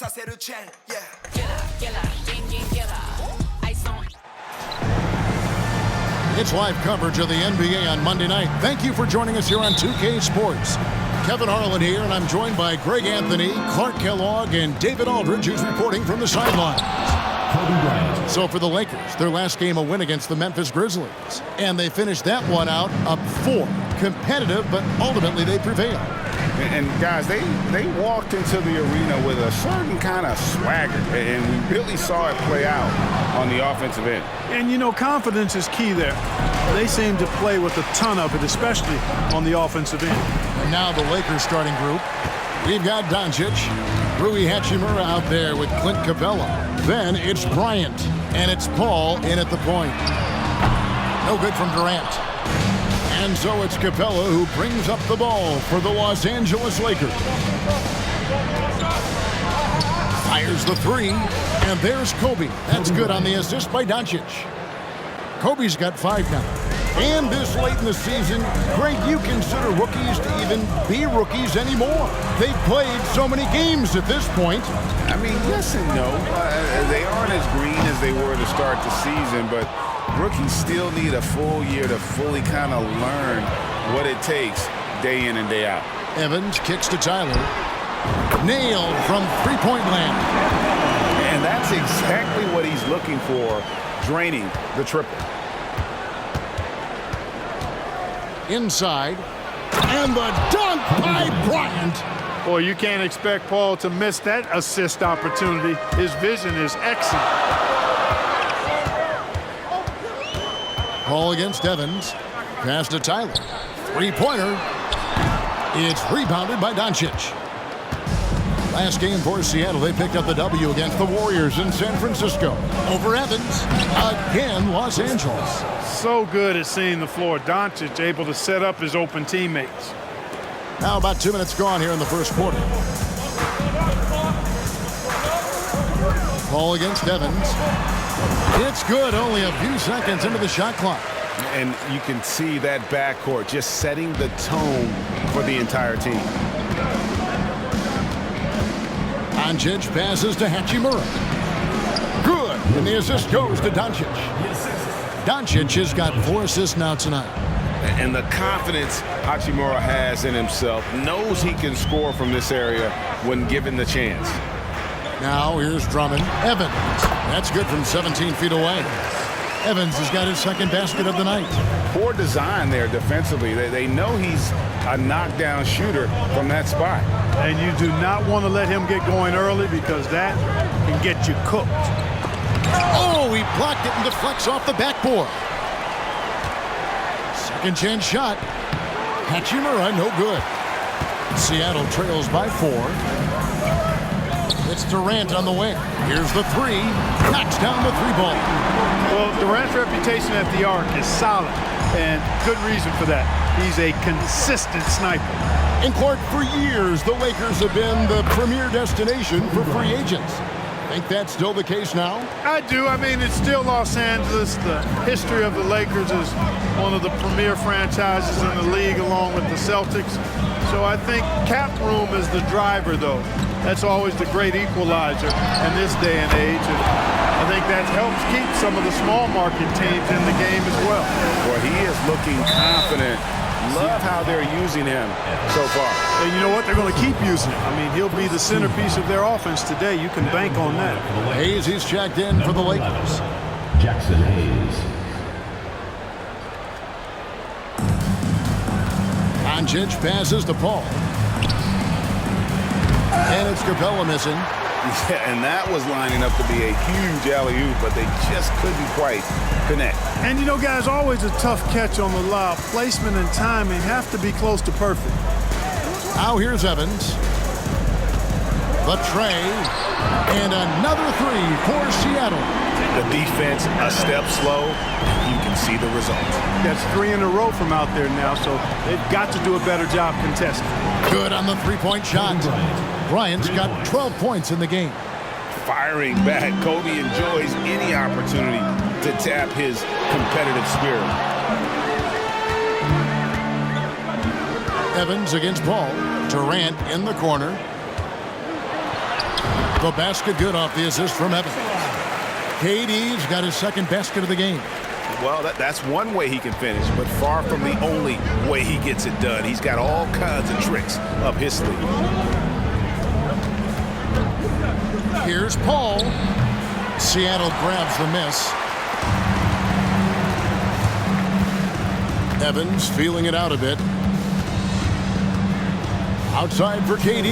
It's live coverage of the NBA on Monday night. Thank you for joining us here on 2K Sports. Kevin Harlan here, and I'm joined by Greg Anthony, Clark Kellogg, and David Aldridge, who's reporting from the sidelines. So for the Lakers, their last game a win against the Memphis Grizzlies. And they finished that one out up 4. Competitive, but ultimately they prevailed. And guys, they walked into the arena with a certain kind of swagger, and we really saw it play out on the offensive end. And, you know, confidence is key there. They seem to play with a ton of it, especially on the offensive end. And now the Lakers starting group. We've got Doncic, Rui Hachimura out there with Clint Capella. Then it's Bryant, and it's Paul in at the point. No good from Durant. And so it's Capella who brings up the ball for the Los Angeles Lakers. Fires the 3, and there's Kobe. That's good on the assist by Doncic. Kobe's got 5 now. And this late in the season, Greg, you consider rookies to even be rookies anymore. They've played so many games at this point. I mean, yes and no. They aren't as green as they were to start the season, but rookies still need a full year to fully kind of learn what it takes day in and day out. Evans kicks to Tyler. Nailed from three-point land. And that's exactly what he's looking for, draining the triple. Inside, and the dunk by Bryant. Boy, you can't expect Paul to miss that assist opportunity. His vision is excellent. Paul against Evans. Pass to Tyler. Three-pointer. It's rebounded by Doncic. Last game for Seattle, they picked up the W against the Warriors in San Francisco. Over Evans. Again, Los Angeles. So good at seeing the floor. Doncic able to set up his open teammates. Now about 2 minutes gone here in the first quarter. Paul against Evans. It's good, only a few seconds into the shot clock. And you can see that backcourt just setting the tone for the entire team. Doncic passes to Hachimura. Good, and the assist goes to Doncic. Doncic has got 4 assists now tonight. And the confidence Hachimura has in himself, knows he can score from this area when given the chance. Now here's Drummond. Evans. That's good from 17 feet away. Evans has got his second basket of the night. Poor design there defensively. They know he's a knockdown shooter from that spot. And you do not want to let him get going early because that can get you cooked. Oh, he blocked it and deflects off the backboard. Second chance shot. Hachimura, no good. Seattle trails by 4. It's Durant on the wing. Here's the 3. Knocks down the 3-ball. Well, Durant's reputation at the arc is solid, and good reason for that. He's a consistent sniper. And Clark, for years, the Lakers have been the premier destination for free agents. Think that's still the case now? I do. I mean, it's still Los Angeles. The history of the Lakers is one of the premier franchises in the league along with the Celtics. So I think cap room is the driver, though. That's always the great equalizer in this day and age. And I think that helps keep some of the small market teams in the game as well. Well, he is looking confident. Love how they're using him so far. And you know what? They're going to keep using him. I mean, he'll be the centerpiece of their offense today. You can bank on that. Hayes, he's checked in for the Lakers. Jackson Hayes. Doncic passes to Paul. And it's Capella missing. Yeah, and that was lining up to be a huge alley-oop, but they just couldn't quite connect. And, you know, guys, always a tough catch on the lob. Placement and timing have to be close to perfect. Now here's Evans. The tray. And another 3 for Seattle. The defense a step slow. You can see the result. That's 3 in a row from out there now, so they've got to do a better job contesting. Good on the 3-point shot. Bryant's got 12 points in the game. Firing back, Kobe enjoys any opportunity to tap his competitive spirit. Evans against Paul. Durant in the corner. The basket good off the assist from Evans. KD's got his second basket of the game. Well, that's one way he can finish, but far from the only way he gets it done. He's got all kinds of tricks up his sleeve. Here's Paul. Seattle grabs the miss. Evans feeling it out a bit. Outside for KD.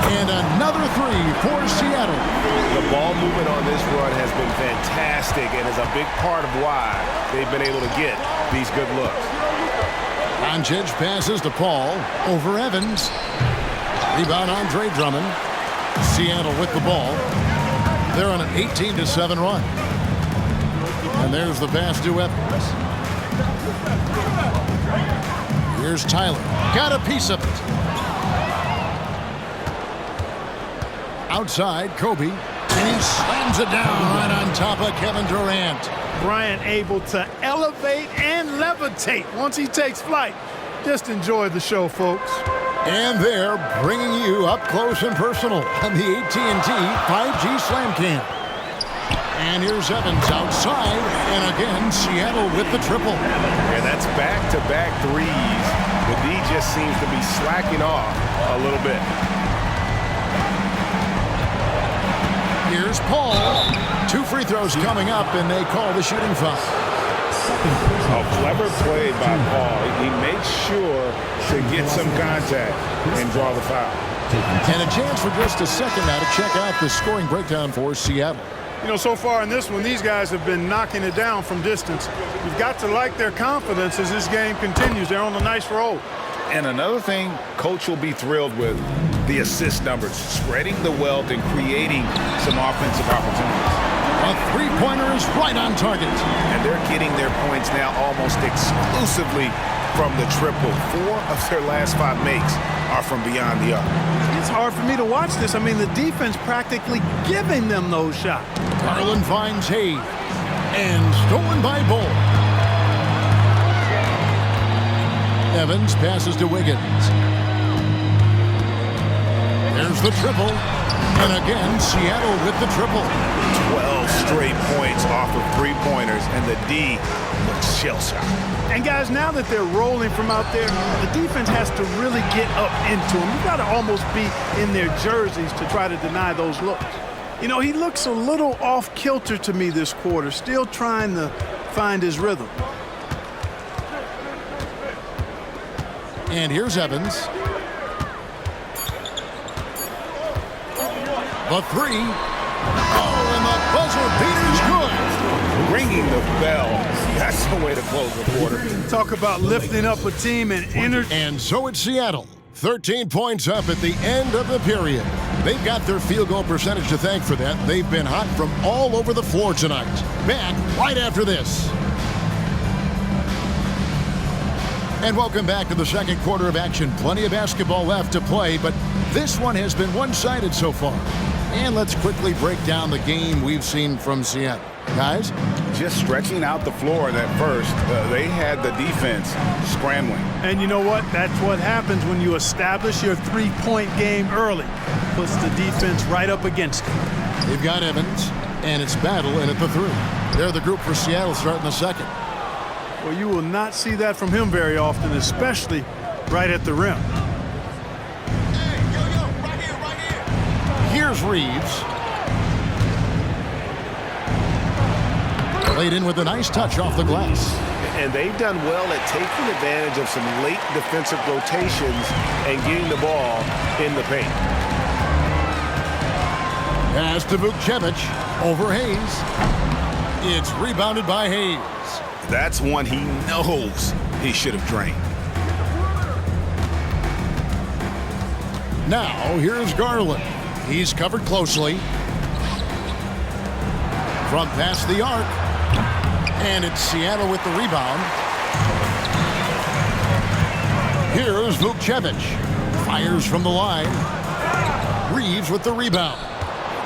And another three for Seattle. The ball movement on this run has been fantastic and is a big part of why they've been able to get these good looks. Doncic passes to Paul over Evans. Rebound Andre Drummond. Seattle with the ball. They're on an 18-7 run. And there's the pass to Evans. Here's Tyler. Got a piece of it. Outside, Kobe. And he slams it down right on top of Kevin Durant. Bryant able to elevate and levitate once he takes flight. Just enjoy the show, folks. And they're bringing you up close and personal on the AT&T 5G Slam Cam. And here's Evans outside, and again, Seattle with the triple. And that's back-to-back threes. The D just seems to be slacking off a little bit. Here's Paul. 2 free throws coming up, and they call the shooting foul. A clever play by Paul. He makes sure to get some contact and draw the foul. And a chance for just a second now to check out the scoring breakdown for Seattle. You know, so far in this one, these guys have been knocking it down from distance. You've got to like their confidence as this game continues. They're on a nice roll. And another thing Coach will be thrilled with, the assist numbers, spreading the wealth and creating some offensive opportunities. A three-pointer is right on target. And they're getting their points now almost exclusively from the triple. 4 of their last 5 makes are from beyond the arc. It's hard for me to watch this. I mean, the defense practically giving them those shots. Garland finds Hayes. And stolen by Bull. Evans passes to Wiggins. There's the triple. And again, Seattle with the triple. 12 straight points off of three-pointers, and the D looks shell-shocked. And guys, now that they're rolling from out there, the defense has to really get up into them. You've got to almost be in their jerseys to try to deny those looks. You know, he looks a little off-kilter to me this quarter, still trying to find his rhythm. And here's Evans. The three. Oh, and the buzzer beater's good. Ringing the bell. That's the way to close the quarter. Talk about lifting up a team and energy. And so it's Seattle. 13 points up at the end of the period. They've got their field goal percentage to thank for that. They've been hot from all over the floor tonight. Back right after this. And welcome back to the second quarter of action. Plenty of basketball left to play, but this one has been one-sided so far. And let's quickly break down the game we've seen from Seattle. Guys? Just stretching out the floor at first. They had the defense scrambling. And you know what? That's what happens when you establish your three-point game early. Puts the defense right up against it. They've got Evans, and it's Battle in at the 3. They're the group for Seattle starting the second. Well, you will not see that from him very often, especially right at the rim. Here's Reeves. Played in with a nice touch off the glass. And they've done well at taking advantage of some late defensive rotations and getting the ball in the paint. Pass to Vukcevic over Hayes. It's rebounded by Hayes. That's one he knows he should have drained. Now, here's Garland. He's covered closely. From past the arc. And it's Seattle with the rebound. Here's Vukcevic. Fires from the line. Reeves with the rebound.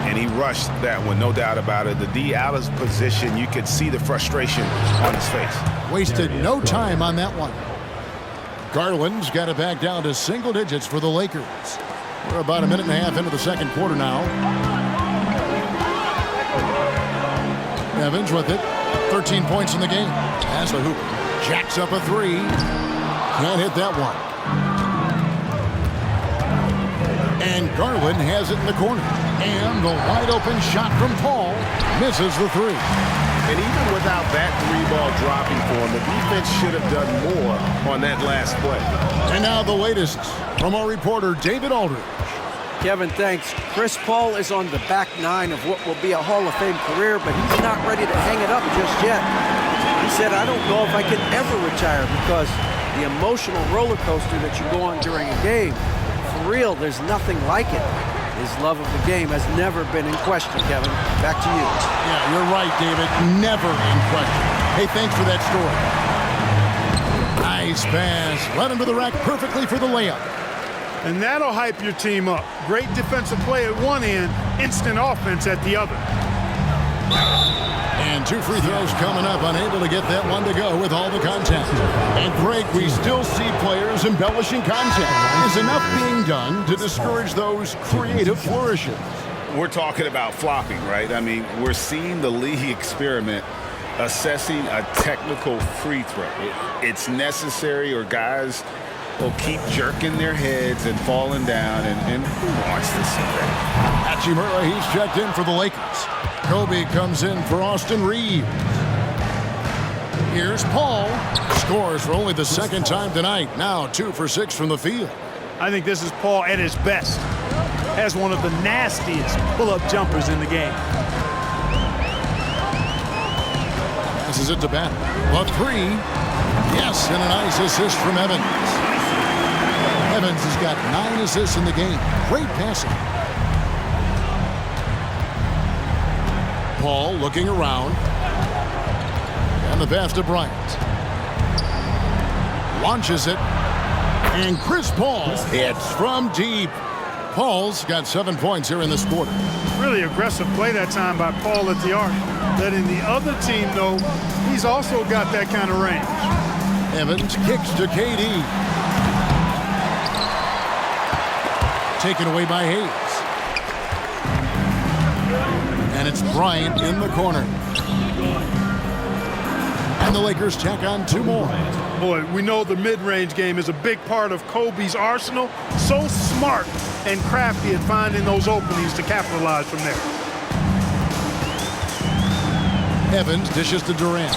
And he rushed that one, no doubt about it. The D out of position, you could see the frustration on his face. Wasted no time on that one. Garland's got it back down to single digits for the Lakers. We're about a minute and a half into the second quarter now. Evans with it. 13 points in the game. Has the hoop. Jacks up a three. Can't hit that one. And Garland has it in the corner. And the wide open shot from Paul misses the three. And even without that three-ball dropping for him, the defense should have done more on that last play. And now the latest from our reporter, David Aldridge. Kevin, thanks. Chris Paul is on the back nine of what will be a Hall of Fame career, but he's not ready to hang it up just yet. He said, I don't know if I can ever retire because the emotional roller coaster that you go on during a game, for real, there's nothing like it. His love of the game has never been in question, Kevin. Back to you. Yeah, you're right, David. Never in question. Hey, thanks for that story. Nice pass. Led him to the rack perfectly for the layup. And that'll hype your team up. Great defensive play at one end, instant offense at the other. And two free throws coming up, unable to get that one to go with all the contact. And Greg, we still see players embellishing contact. Is enough being done to discourage those creative flourishes? We're talking about flopping, right? I mean, we're seeing the league experiment assessing a technical free throw. It's necessary, or guys will keep jerking their heads and falling down, and who wants to see that? Hachimura, he's checked in for the Lakers. Kobe comes in for Austin Reeves. Here's Paul. Scores for only the second time tonight. Now 2 for 6 from the field. I think this is Paul at his best. Has one of the nastiest pull-up jumpers in the game. This is it to bat. A three. Yes, and a nice assist from Evans. Evans has got 9 assists in the game. Great passing. Paul looking around. And the pass to Bryant. Launches it. And Chris Paul hits from deep. Paul's got 7 points here in this quarter. Really aggressive play that time by Paul at the arc. Letting the other team know he's also got that kind of range. Evans kicks to KD. Taken away by Hayes. And it's Bryant in the corner. And the Lakers tack on 2 more. Boy, we know the mid-range game is a big part of Kobe's arsenal. So smart and crafty at finding those openings to capitalize from there. Evans dishes to Durant.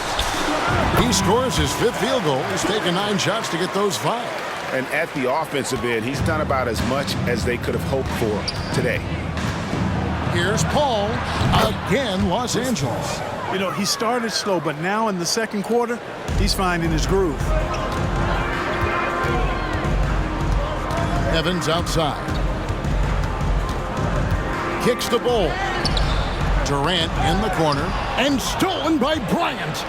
He scores his 5th field goal. He's taken 9 shots to get those 5. And at the offensive end, he's done about as much as they could have hoped for today. Here's Paul. Again, Los Angeles. You know, he started slow, but now in the second quarter, he's finding his groove. Evans outside. Kicks the ball. Durant in the corner. And stolen by Bryant.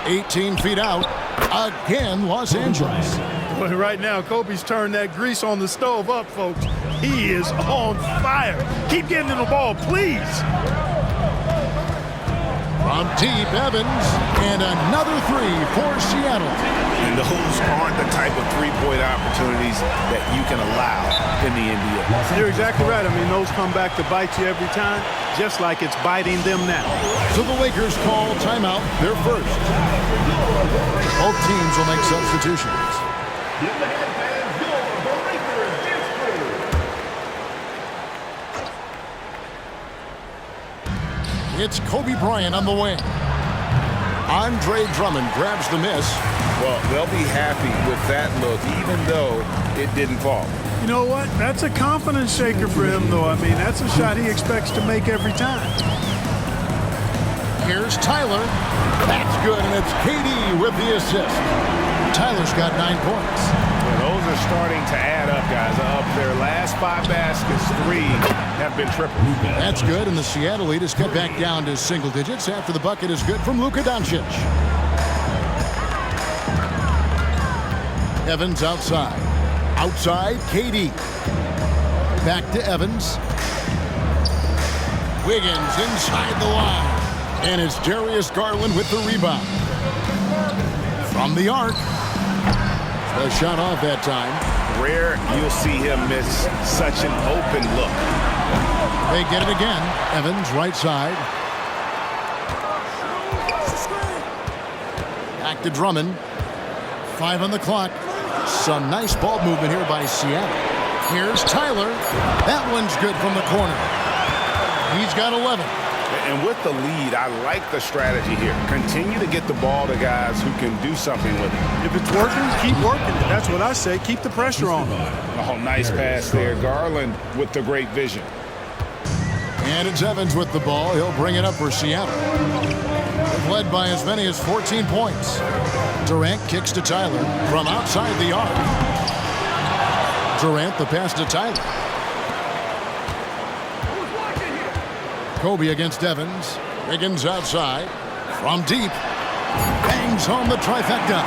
18 feet out. Again, Los Angeles. But right now, Kobe's turned that grease on the stove up, folks. He is on fire. Keep getting him the ball, please. From deep, Evans. And another 3 for Seattle. And those aren't the type of three-point opportunities that you can allow in the NBA. You're exactly right. I mean, those come back to bite you every time, just like it's biting them now. So the Lakers call timeout, their first. Both teams will make substitutions. It's Kobe Bryant on the wing. Andre Drummond grabs the miss. Well, they'll be happy with that look, even though it didn't fall. You know what? That's a confidence shaker for him, though. I mean, that's a shot he expects to make every time. Here's Tyler. That's good, and it's KD with the assist. Tyler's got 9 points. Well, those are starting to add up, guys. Of their last 5 baskets, 3 have been triples. That's good, and the Seattle lead is cut back down to single digits after the bucket is good from Luka Doncic. Evans outside. Outside, KD. Back to Evans. Wiggins inside the line. And it's Darius Garland with the rebound. From the arc. A shot off that time. Rare you'll see him miss such an open look. They get it again. Evans, right side. Back to Drummond. 5 on the clock. Some nice ball movement here by Seattle. Here's Tyler. That one's good from the corner. He's got 11. And with the lead, I like the strategy here. Continue to get the ball to guys who can do something with it. If it's working, keep working. That's what I say. Keep the pressure on. Oh, nice pass there. Garland with the great vision. And it's Evans with the ball. He'll bring it up for Seattle. They've led by as many as 14 points. Durant kicks to Tyler from outside the arc. Durant the pass to Tyler. Kobe against Evans. Wiggins outside. From deep. Bangs home the trifecta.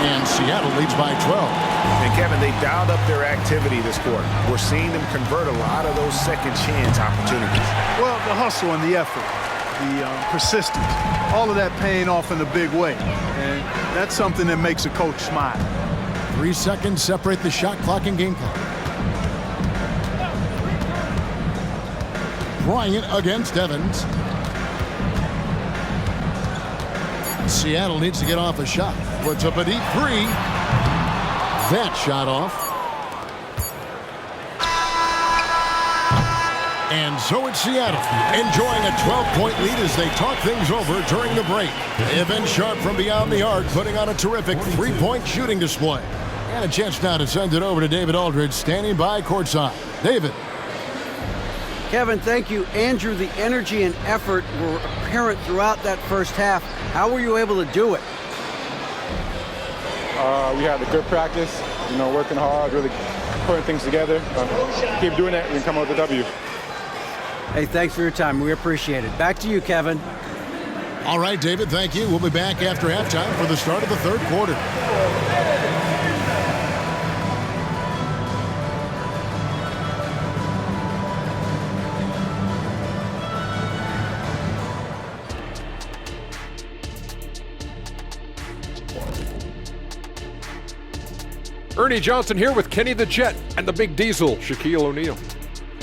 And Seattle leads by 12. And Kevin, they dialed up their activity this quarter. We're seeing them convert a lot of those second chance opportunities. Well, the hustle and the effort, the persistence, all of that paying off in a big way. And that's something that makes a coach smile. 3 seconds separate the shot clock and game clock. Bryant against Evans. Seattle needs to get off a shot. Puts up a deep 3. That shot off. And so it's Seattle enjoying a 12-point lead as they talk things over during the break. They have been sharp from beyond the arc, putting on a terrific 3-point shooting display. And a chance now to send it over to David Aldridge, standing by courtside. David. Kevin, thank you. Andrew, the energy and effort were apparent throughout that first half. How were you able to do it? We had a good practice, working hard, really putting things together. Keep doing that, we can come out with a W. Hey, thanks for your time. We appreciate it. Back to you, Kevin. All right, David, thank you. We'll be back after halftime for the start of the third quarter. Ernie Johnson here with Kenny the Jet and the Big Diesel, Shaquille O'Neal.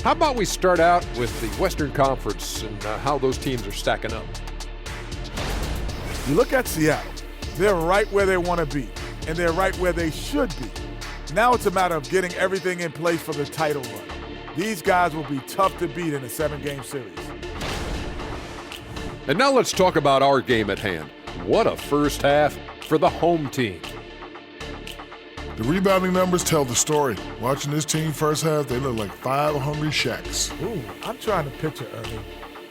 How about we start out with the Western Conference and how those teams are stacking up? You look at Seattle. They're right where they want to be, and they're right where they should be. Now it's a matter of getting everything in place for the title run. These guys will be tough to beat in a 7-game series. And now let's talk about our game at hand. What a first half for the home team. The rebounding numbers tell the story. Watching this team first half, they look like 5 hungry Shaqs. Ooh, I'm trying to picture, Ernie,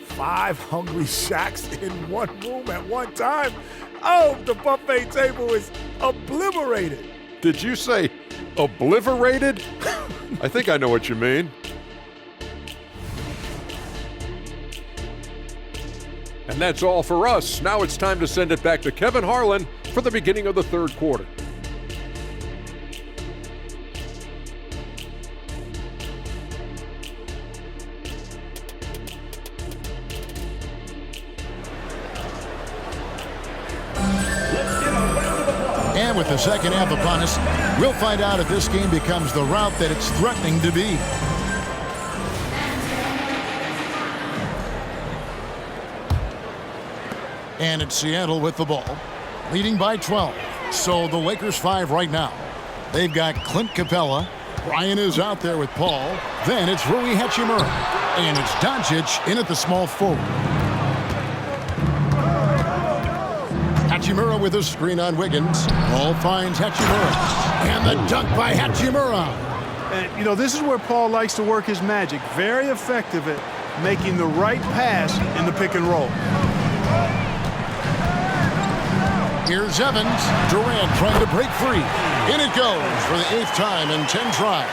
5 hungry Shaqs in one room at one time. Oh, the buffet table is obliterated. Did you say obliterated? I think I know what you mean. And that's all for us. Now it's time to send it back to Kevin Harlan for the beginning of the third quarter. And with the second half upon us, we'll find out if this game becomes the route that it's threatening to be. And it's Seattle with the ball, leading by 12. So the Lakers 5 right now. They've got Clint Capella. Ryan is out there with Paul. Then it's Rui Hachimura. And it's Doncic in at the small forward. Hachimura with a screen on Wiggins. Paul finds Hachimura. And the dunk by Hachimura. And, this is where Paul likes to work his magic. Very effective at making the right pass in the pick and roll. Here's Evans. Durant trying to break free. In it goes for the 8th time in 10 tries.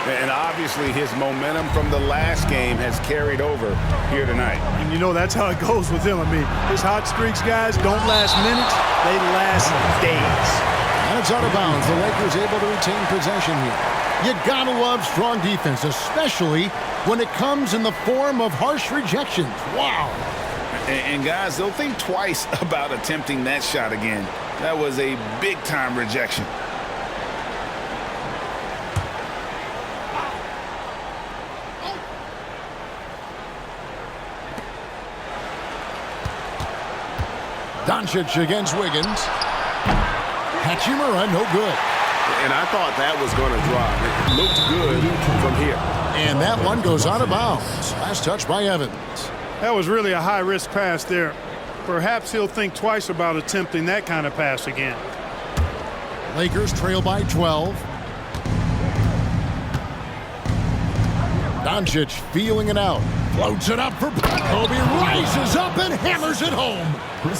And obviously his momentum from the last game has carried over here tonight. And that's how it goes with him. I mean, his hot streaks, guys, don't last minutes. They last days. And it's out of bounds. The Lakers able to retain possession here. You gotta love strong defense, especially when it comes in the form of harsh rejections. Wow. And guys, they'll think twice about attempting that shot again. That was a big-time rejection. Doncic against Wiggins. Hachimura, no good. And I thought that was going to drop. It looked good from here. And that one goes out of bounds. Last touch by Evans. That was really a high-risk pass there. Perhaps he'll think twice about attempting that kind of pass again. Lakers trail by 12. Doncic feeling it out. Floats it up for Kobe. Rises up and hammers it home.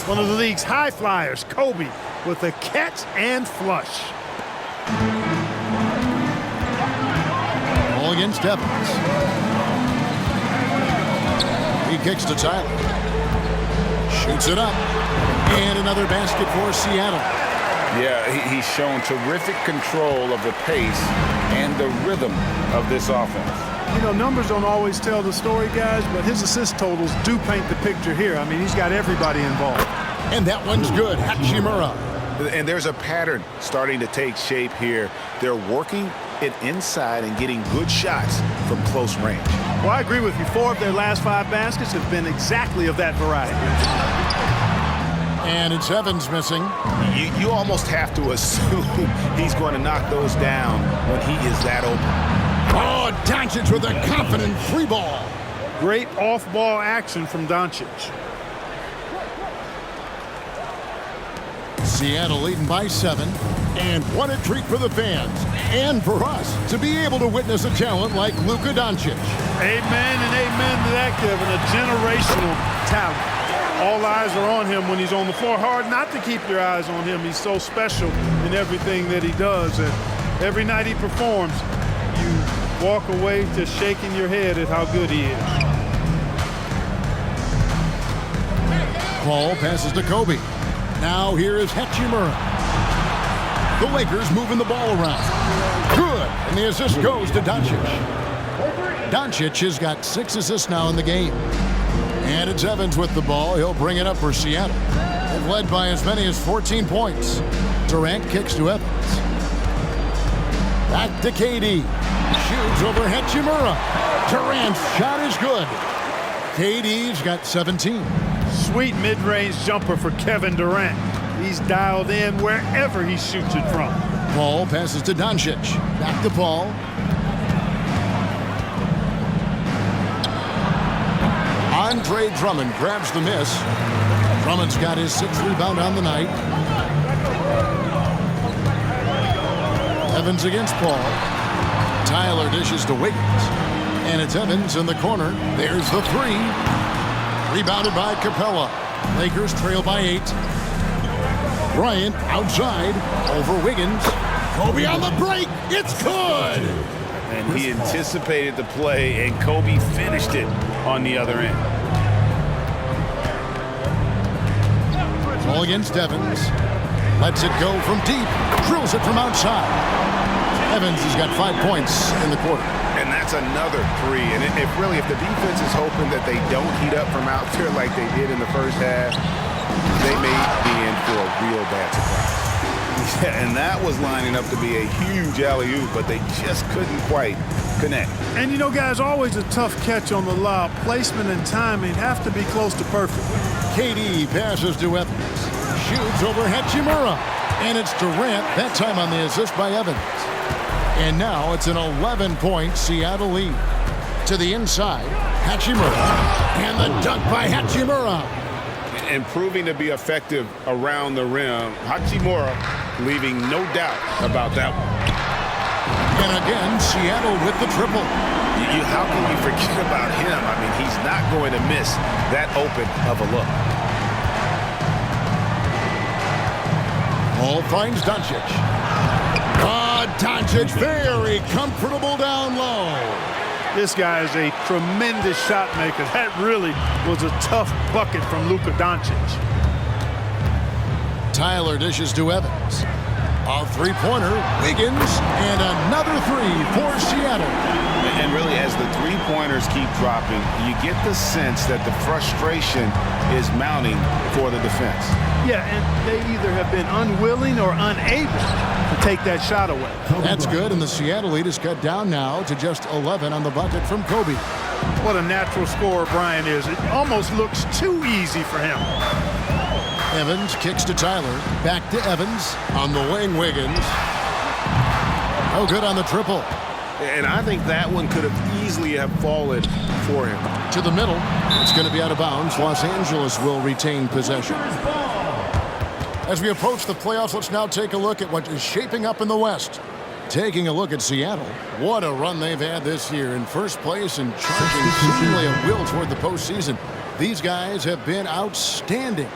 One of the league's high flyers, Kobe, with a catch and flush. Ball against Evans. He kicks to Tyler. Shoots it up. And another basket for Seattle. Yeah, he's shown terrific control of the pace and the rhythm of this offense. You know, numbers don't always tell the story, guys, but his assist totals do paint the picture here. I mean, he's got everybody involved. And that one's good. Hachimura. And there's a pattern starting to take shape here. They're working it inside and getting good shots from close range. Well, I agree with you. 4 of their last 5 baskets have been exactly of that variety. And it's Evans missing. You almost have to assume he's going to knock those down when he is that open. Oh, Doncic with a confident free ball. Great off-ball action from Doncic. Seattle leading by 7. And what a treat for the fans and for us to be able to witness a talent like Luka Doncic. Amen and amen to that, Kevin. A generational talent. All eyes are on him when he's on the floor. Hard not to keep your eyes on him. He's so special in everything that he does. And every night he performs, you walk away just shaking your head at how good he is. Paul passes to Kobe. Now here is Hachimura. The Lakers moving the ball around. Good. And the assist goes to Doncic. Doncic has got 6 assists now in the game. And it's Evans with the ball. He'll bring it up for Seattle. They've led by as many as 14 points. Durant kicks to Evans. Back to KD. Shoots over Hachimura. Durant's shot is good. KD's got 17. Sweet mid-range jumper for Kevin Durant. He's dialed in wherever he shoots it from. Paul passes to Doncic. Back to Paul. Andre Drummond grabs the miss. Drummond's got his 6th rebound on the night. Evans against Paul. Tyler dishes to Wiggins. And it's Evans in the corner. There's the 3. Rebounded by Capella. Lakers trail by 8. Bryant outside over Wiggins. Kobe on the break. It's good. And he anticipated the play, and Kobe finished it on the other end. Ball against Evans. Lets it go from deep. Drills it from outside. Evans has got 5 points in the quarter. And that's another 3. And if the defense is hoping that they don't heat up from out there like they did in the first half, they may be in for a real bad surprise. Yeah, and that was lining up to be a huge alley-oop, but they just couldn't quite connect. And you know, guys, always a tough catch on the lob. Placement and timing have to be close to perfect. KD passes to Evans. Shoots over Hachimura. And it's Durant, that time on the assist by Evans. And now it's an 11-point Seattle lead. To the inside, Hachimura. And the dunk by Hachimura. And proving to be effective around the rim. Hachimura leaving no doubt about that one. And again, Seattle with the triple. How can you forget about him? I mean, he's not going to miss that open of a look. Ball finds Doncic. Doncic very comfortable down low. This guy is a tremendous shot maker. That really was a tough bucket from Luka Doncic. Tyler dishes to Evans. A 3-pointer, Wiggins, and another 3 for Seattle. And really, as the 3-pointers keep dropping, you get the sense that the frustration is mounting for the defense. Yeah, and they either have been unwilling or unable to take that shot away. That's good, and the Seattle lead is cut down now to just 11 on the bucket from Kobe. What a natural scorer Bryant is. It almost looks too easy for him. Evans kicks to Tyler. Back to Evans. On the wing, Wiggins. No good on the triple. And I think that one could have easily have fallen for him. To the middle. It's going to be out of bounds. Los Angeles will retain possession. As we approach the playoffs, let's now take a look at what is shaping up in the West. Taking a look at Seattle. What a run they've had this year. In first place and charging seemingly a will toward the postseason. These guys have been outstanding.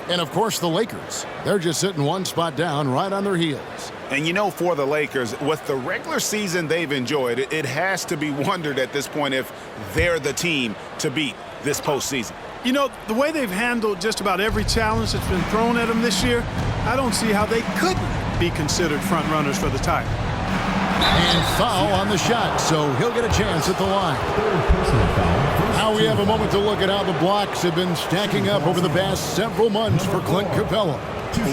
And, of course, the Lakers. They're just sitting one spot down right on their heels. And, you know, for the Lakers, with the regular season they've enjoyed, it has to be wondered at this point if they're the team to beat this postseason. You know, the way they've handled just about every challenge that's been thrown at them this year, I don't see how they couldn't be considered front runners for the title. And foul on the shot, so he'll get a chance at the line. Now we have a moment to look at how the blocks have been stacking up over the past several months for Clint Capella.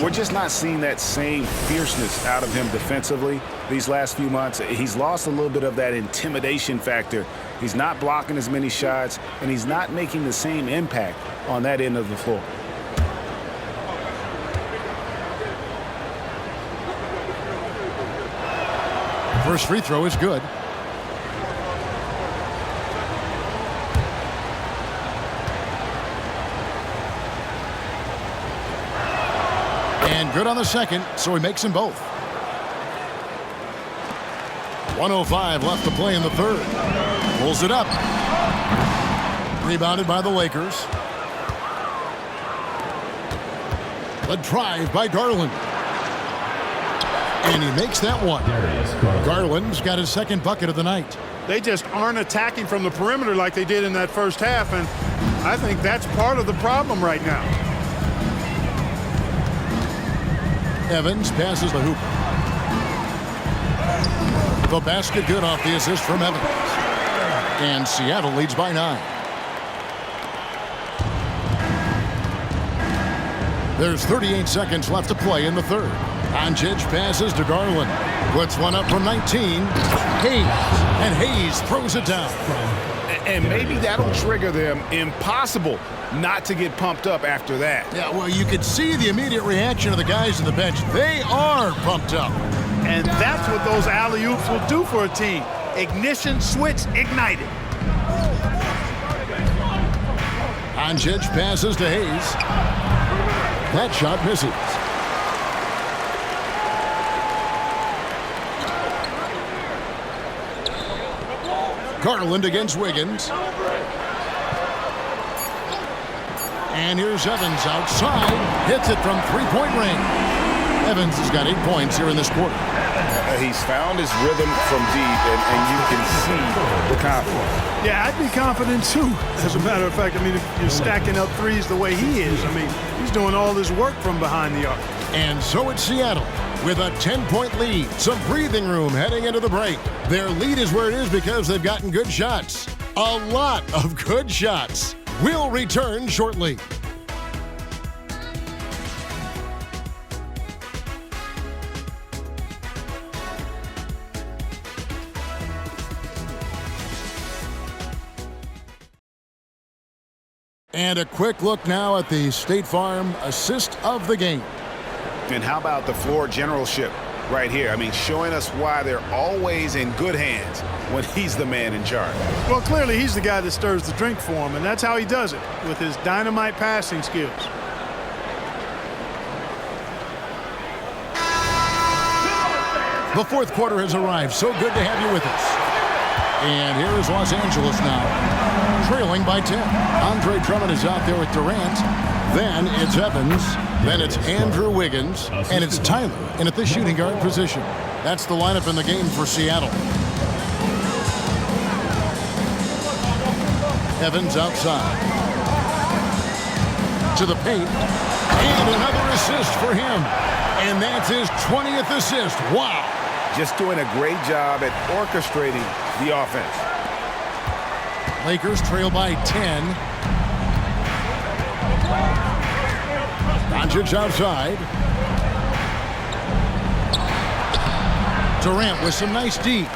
We're just not seeing that same fierceness out of him defensively these last few months. He's lost a little bit of that intimidation factor. He's not blocking as many shots, and he's not making the same impact on that end of the floor. First free throw is good. And good on the second, so he makes them both. 1:05 left to play in the third. Pulls it up. Rebounded by the Lakers. The drive by Garland. And he makes that one. Garland's got his second bucket of the night. They just aren't attacking from the perimeter like they did in that first half, and I think that's part of the problem right now. Evans passes the hoop. The basket good off the assist from Evans. And Seattle leads by 9. There's 38 seconds left to play in the third. Doncic passes to Garland. Puts one up from 19. Hayes. And Hayes throws it down. And maybe that'll trigger them. Impossible not to get pumped up after that. Yeah, well, you could see the immediate reaction of the guys on the bench. They are pumped up. And that's what those alley-oops will do for a team. Ignition switch ignited. Doncic passes to Hayes. That shot misses. Garland against Wiggins. And here's Evans outside. Hits it from three-point range. Evans has got 8 points here in this quarter. He's found his rhythm from deep, and you can see the confidence. Yeah, I'd be confident too. As a matter of fact, I mean, if you're stacking up threes the way he is, I mean, he's doing all this work from behind the arc. And so it's Seattle with a 10-point lead. Some breathing room heading into the break. Their lead is where it is because they've gotten good shots. A lot of good shots. We'll return shortly. And a quick look now at the State Farm assist of the game. And how about the floor generalship right here? I mean, showing us why they're always in good hands when he's the man in charge. Well, clearly he's the guy that stirs the drink for him, and that's how he does it, with his dynamite passing skills. The fourth quarter has arrived. So good to have you with us. And here is Los Angeles now, trailing by 10. Andre Drummond is out there with Durant. Then it's Evans. Then it's Andrew Wiggins. And it's Tyler in at the shooting guard position. That's the lineup in the game for Seattle. Evans outside. To the paint. And another assist for him. And that's his 20th assist. Wow. Just doing a great job at orchestrating the offense. Lakers trail by 10. Doncic outside. Durant with some nice D.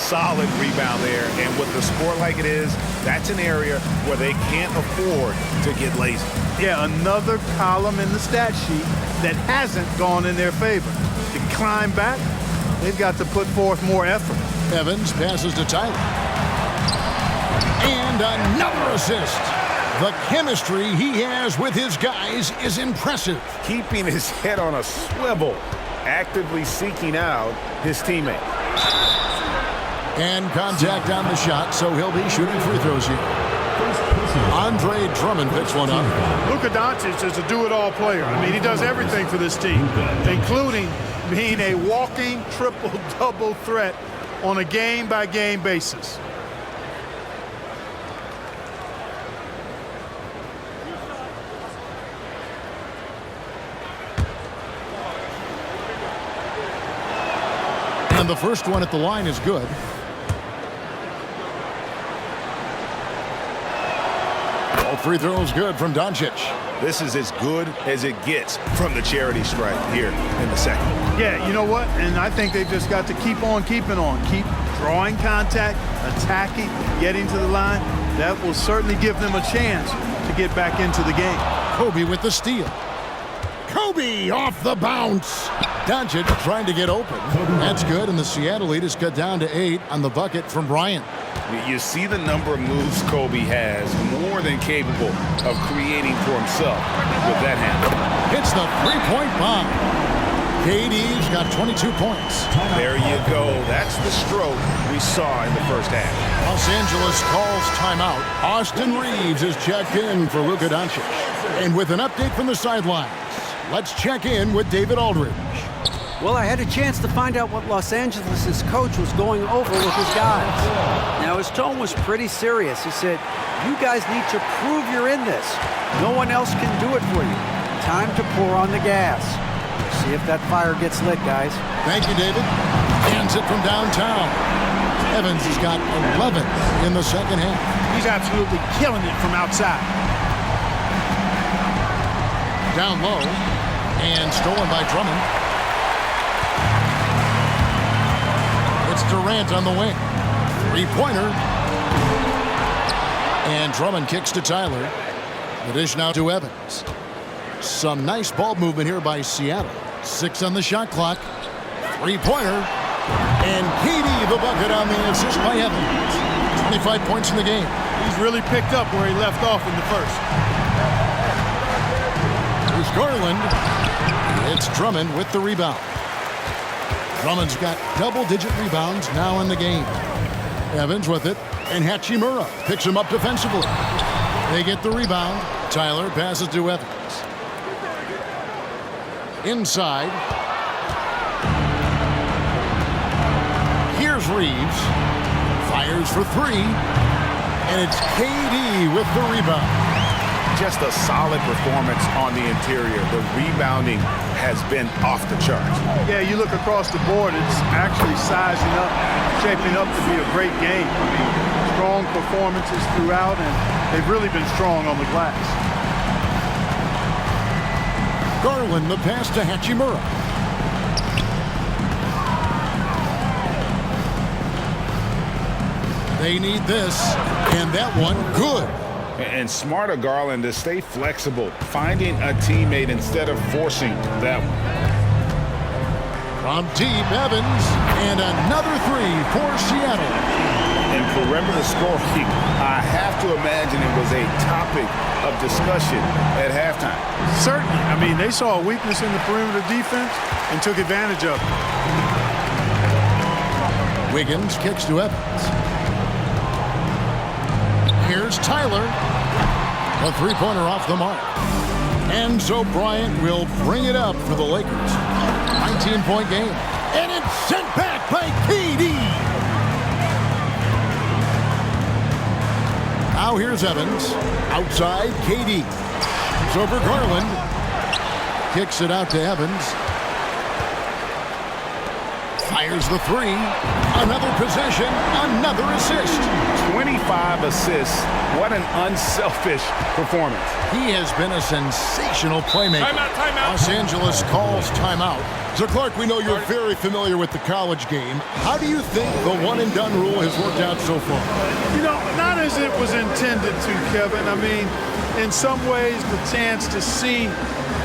Solid rebound there. And with the score like it is, that's an area where they can't afford to get lazy. Yeah, another column in the stat sheet that hasn't gone in their favor. To climb back, they've got to put forth more effort. Evans passes to Tyler. And another assist. The chemistry he has with his guys is impressive. Keeping his head on a swivel, actively seeking out his teammate. And contact on the shot, so he'll be shooting free throws here. Andre Drummond picks one up. Luka Doncic is a do-it-all player. I mean, he does everything for this team, including being a walking triple-double threat on a game-by-game basis. And the first one at the line is good. All free throws good from Doncic. This is as good as it gets from the charity stripe here in the second. Yeah, you know what? And I think they've just got to keep on keeping on. Keep drawing contact, attacking, getting to the line. That will certainly give them a chance to get back into the game. Kobe with the steal. Kobe off the bounce. Doncic trying to get open. That's good, and the Seattle lead is cut down to 8 on the bucket from Bryant. You see the number of moves Kobe has, more than capable of creating for himself with that handle. Hits the three-point bomb. KD's got 22 points. There you go. That's the stroke we saw in the first half. Los Angeles calls timeout. Austin Reeves is checked in for Luka Doncic. And with an update from the sidelines, let's check in with David Aldridge. Well, I had a chance to find out what Los Angeles' coach was going over with his guys. Now, his tone was pretty serious. He said, you guys need to prove you're in this. No one else can do it for you. Time to pour on the gas. See if that fire gets lit, guys. Thank you, David. Hands it from downtown. Evans has got 11 in the second half. He's absolutely killing it from outside. Down low. And stolen by Drummond. It's Durant on the wing. Three-pointer. And Drummond kicks to Tyler. The dish now to Evans. Some nice ball movement here by Seattle. 6 on the shot clock. Three-pointer. And KD the bucket on the assist by Evans. 25 points in the game. He's really picked up where he left off in the first. Here's Garland. It's Drummond with the rebound. Drummond's got double-digit rebounds now in the game. Evans with it, and Hachimura picks him up defensively. They get the rebound. Tyler passes to Evans. Inside. Here's Reeves. Fires for 3. And it's KD with the rebound. Just a solid performance on the interior. The rebounding has been off the charts. Yeah, you look across the board, it's actually sizing up, shaping up to be a great game. I mean, strong performances throughout, and they've really been strong on the glass. Garland the pass to Hachimura. They need this, and that one good. And smart of Garland to stay flexible, finding a teammate instead of forcing that one. From deep, Evans, and another 3 for Seattle. And perimeter scoring, I have to imagine it was a topic of discussion at halftime. Certainly. I mean, they saw a weakness in the perimeter defense and took advantage of it. Wiggins kicks to Evans. Here's Tyler. A three-pointer off the mark. And so Bryant will bring it up for the Lakers. 19-point game. And it's sent back by KD. Now here's Evans. Outside, KD. It's over Garland. Kicks it out to Evans. Fires the 3. Another possession. Another assist. 25 assists. What an unselfish performance. He has been a sensational playmaker. Timeout. Los Angeles calls timeout. So, Clark, we know you're very familiar with the college game. How do you think the one-and-done rule has worked out so far? You know, not as it was intended to, Kevin. I mean, in some ways, the chance to see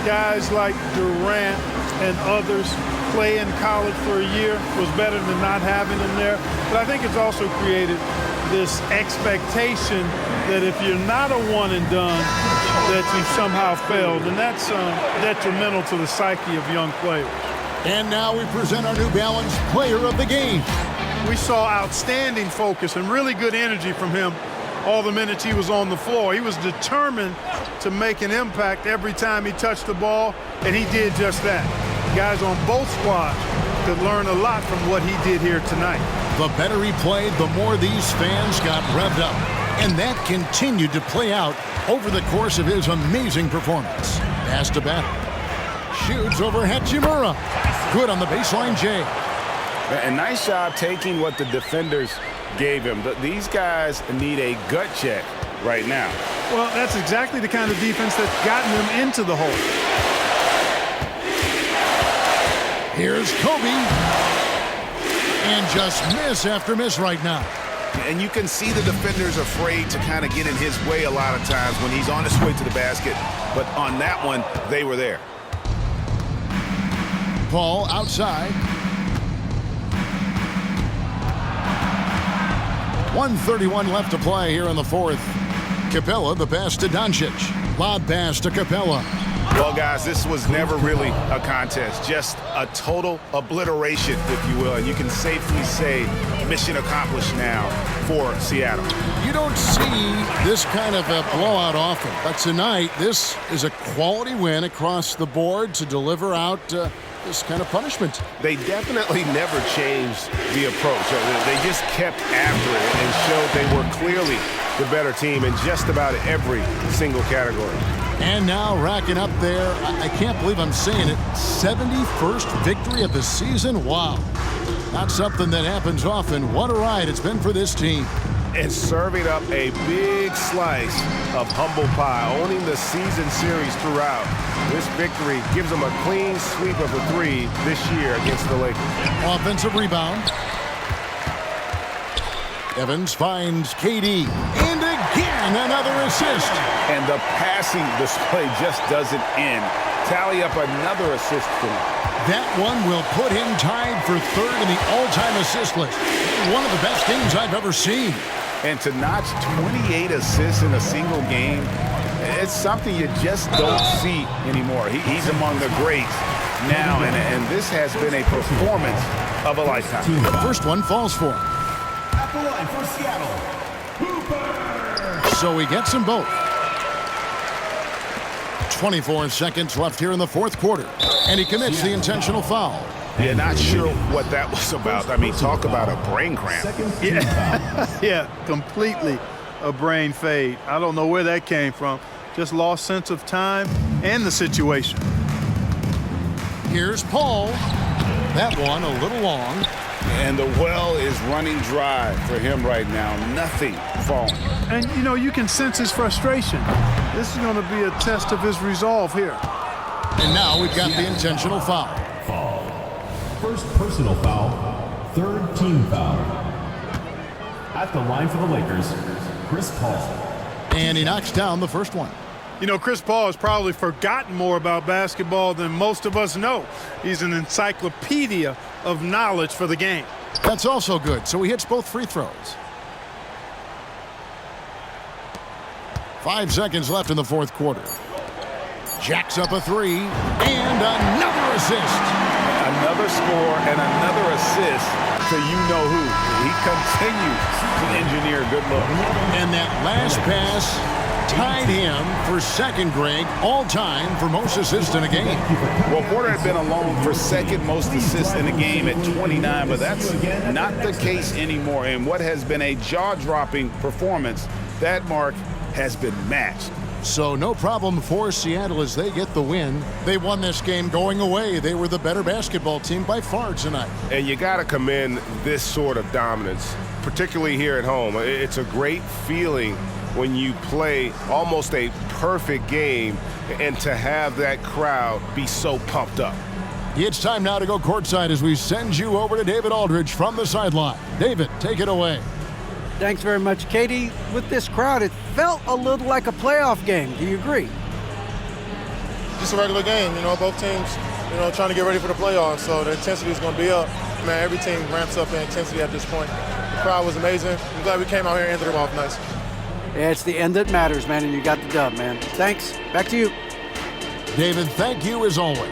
guys like Durant and others play in college for a year was better than not having them there. But I think it's also created this expectation that if you're not a one-and-done, that you somehow failed. And that's detrimental to the psyche of young players. And now we present our New Balance Player of the Game. We saw outstanding focus and really good energy from him all the minutes he was on the floor. He was determined to make an impact every time he touched the ball, and he did just that. Guys on both squads could learn a lot from what he did here tonight. The better he played, the more these fans got revved up. And that continued to play out over the course of his amazing performance. Pass to Battle. Shoots over Hachimura. Good on the baseline, Jay. A nice job taking what the defenders gave him. These guys need a gut check right now. Well, that's exactly the kind of defense that's gotten them into the hole. Here's Kobe. And just miss after miss right now. And you can see the defenders afraid to kind of get in his way a lot of times when he's on his way to the basket. But on that one, they were there. Ball outside. 1:31 left to play here in the fourth. Capella, the pass to Doncic. Lob pass to Capella. Well, guys, this was never really a contest. Just a total obliteration, if you will. And you can safely say mission accomplished now for Seattle. You don't see this kind of a blowout often. But tonight, this is a quality win across the board to deliver out this kind of punishment. They definitely never changed the approach. They just kept after it and showed they were clearly the better team in just about every single category. And now racking up there, I can't believe I'm saying it, 71st victory of the season. Wow. Not something that happens often. What a ride it's been for this team. And serving up a big slice of humble pie, owning the season series throughout. This victory gives them a clean sweep of the three this year against the Lakers. Offensive rebound. Evans finds KD. And again, another assist. And the passing display just doesn't end. Tally up another assist tonight. That one will put him tied for third in the all-time assist list. One of the best games I've ever seen. And to notch 28 assists in a single game, it's something you just don't see anymore. He's among the greats now, and this has been a performance of a lifetime. The first one falls for him. At the line for Seattle, Hooper. So he gets them both. 24 seconds left here in the fourth quarter. And he commits the intentional foul. Yeah, not sure what that was about. I mean, talk about a brain cramp. Yeah, completely a brain fade. I don't know where that came from. Just lost sense of time and the situation. Here's Paul. That one a little long. And the well is running dry for him right now. Nothing falling. And, you know, you can sense his frustration. This is going to be a test of his resolve here. And now we've got the intentional foul. First personal foul, third team foul. At the line for the Lakers, Chris Paul. And he knocks down the first one. You know, Chris Paul has probably forgotten more about basketball than most of us know. He's an encyclopedia of knowledge for the game. That's also good. So he hits both free throws. 5 seconds left in the fourth quarter. Jacks up a three. And another assist. Another score and another assist to you-know-who. He continues to engineer a good look. And that last pass tied him for second, Greg, all-time for most assists in a game. Well, Porter had been alone for second most assists in a game at 29, but that's not the case anymore. And what has been a jaw-dropping performance, that mark has been matched. So no problem for Seattle as they get the win. They won this game going away. They were the better basketball team by far tonight. And you got to commend this sort of dominance particularly here at home. It's a great feeling when you play almost a perfect game and to have that crowd be so pumped up. It's time now to go courtside as we send you over to David Aldridge from the sideline. David, take it away. Thanks very much, Katie. With this crowd, it felt a little like a playoff game. Do you agree? Just a regular game, both teams, trying to get ready for the playoffs, so the intensity is going to be up. Man, every team ramps up their intensity at this point. The crowd was amazing. I'm glad we came out here and ended them off nice. Yeah, it's the end that matters, man, and you got the dub, man. Thanks. Back to you. David, thank you as always.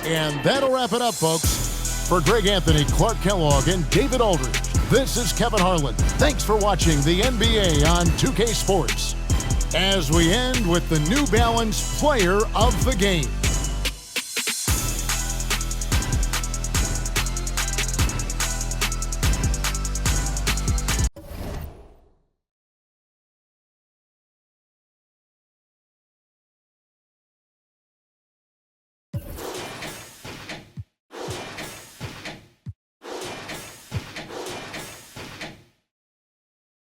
And that'll wrap it up, folks. For Greg Anthony, Clark Kellogg, and David Aldridge, this is Kevin Harlan. Thanks for watching the NBA on 2K Sports. As we end with the New Balance Player of the Game.